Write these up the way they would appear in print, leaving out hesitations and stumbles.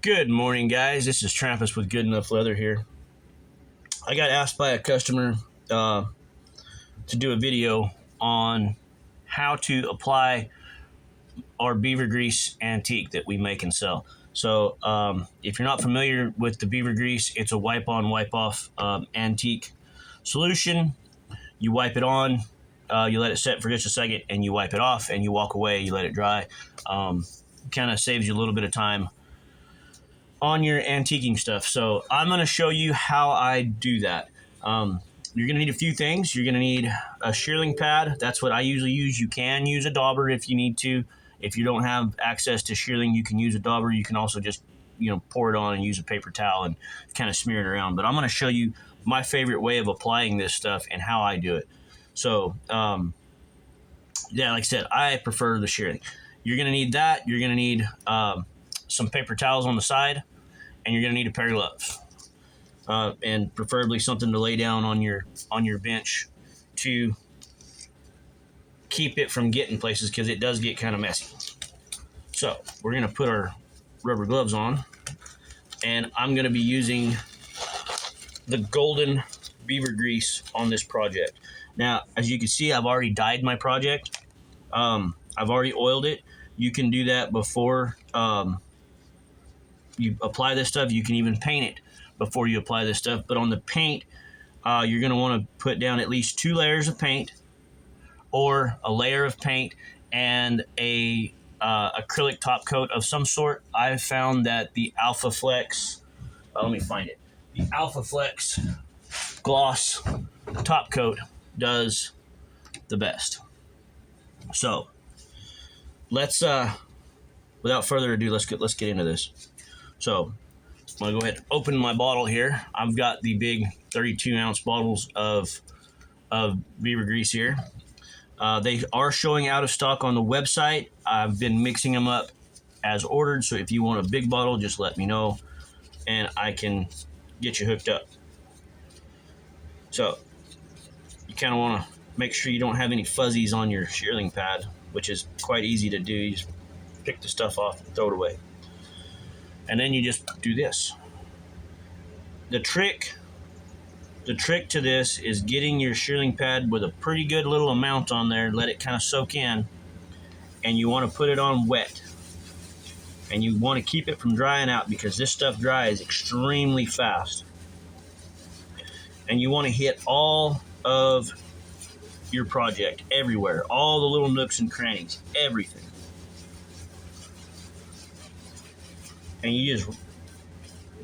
Good morning, guys. This is Trampus with Good Enough Leather here. I got asked by a customer to do a video on how to apply our Beaver Grease Antique that we make and sell. So if you're not familiar with the Beaver Grease, it's a wipe-on, wipe-off antique solution. You wipe it on, you let it set for just a second, and you wipe it off, and you walk away, you let it dry. Kind of saves you a little bit of time on your antiquing stuff. So I'm going to show you how I do that. You're going to need a few things. You're going to need a shearling pad. That's what I usually use. You can use a dauber if you need to. If you don't have access to shearling, you can use a dauber. You can also just, pour it on and use a paper towel and kind of smear it around. But I'm going to show you my favorite way of applying this stuff and how I do it. So, yeah, like I said, I prefer the shearling. You're going to need that. You're going to need some paper towels on the side, and you're going to need a pair of gloves, and preferably something to lay down on your bench to keep it from getting places, because it does get kind of messy. So we're going to put our rubber gloves on, and I'm going to be using the golden beaver grease on this project. Now, as you can see, I've already dyed my project. I've already oiled it. You can do that before you apply this stuff. You can even paint it before you apply this stuff. But on the paint, you're going to want to put down at least 2 layers of paint, or a layer of paint and a acrylic top coat of some sort. I've found that the Alpha Flex, let me find it. The Alpha Flex gloss top coat does the best. So let's without further ado, let's get into this. So I'm gonna go ahead and open my bottle here. I've got the big 32-ounce bottles of Beaver Grease here. They are showing out of stock on the website. I've been mixing them up as ordered, so if you want a big bottle, just let me know and I can get you hooked up. So you kind of want to make sure you don't have any fuzzies on your shearling pad, which is quite easy to do. You just pick the stuff off and throw it away. And then you just do this. The trick to this is getting your shearling pad with a pretty good little amount on there. Let it kind of soak in, and you want to put it on wet. And you want to keep it from drying out, because this stuff dries extremely fast. And you want to hit all of your project everywhere, all the little nooks and crannies, everything. And you just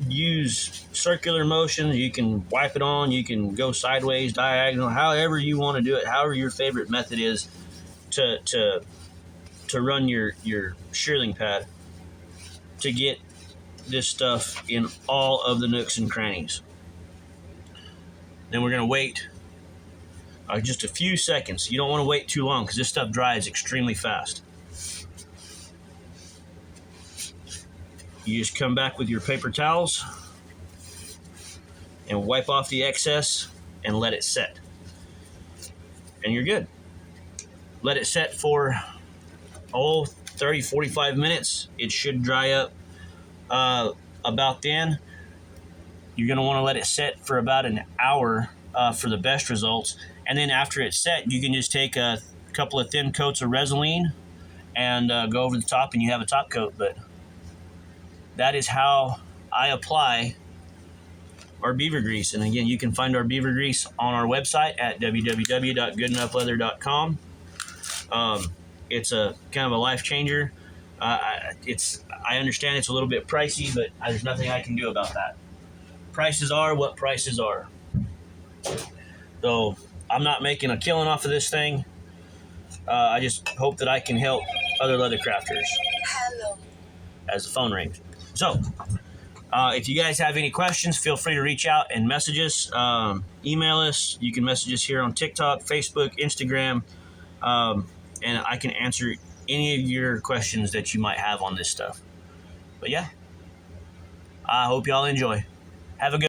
use circular motions. You can wipe it on, you can go sideways, diagonal, however you want to do it, however your favorite method is to run your shearling pad, to get this stuff in all of the nooks and crannies. Then we're going to wait just a few seconds. You don't want to wait too long, because this stuff dries extremely fast. You just come back with your paper towels and wipe off the excess and let it set. And you're good. Let it set for 30, 45 minutes. It should dry up about then. You're going to want to let it set for about an hour for the best results. And then after it's set, you can just take a couple of thin coats of Resolene and go over the top, and you have a top coat. But that is how I apply our beaver grease. And again, you can find our beaver grease on our website at www.goodenoughleather.com. It's a kind of a life changer. I understand it's a little bit pricey, but there's nothing I can do about that. Prices are what prices are. So I'm not making a killing off of this thing. I just hope that I can help other leather crafters. Hello. As the phone rings. So if you guys have any questions, feel free to reach out and message us. Email us. You can message us here on TikTok, Facebook, Instagram, and I can answer any of your questions that you might have on this stuff. But yeah, I hope y'all enjoy. Have a good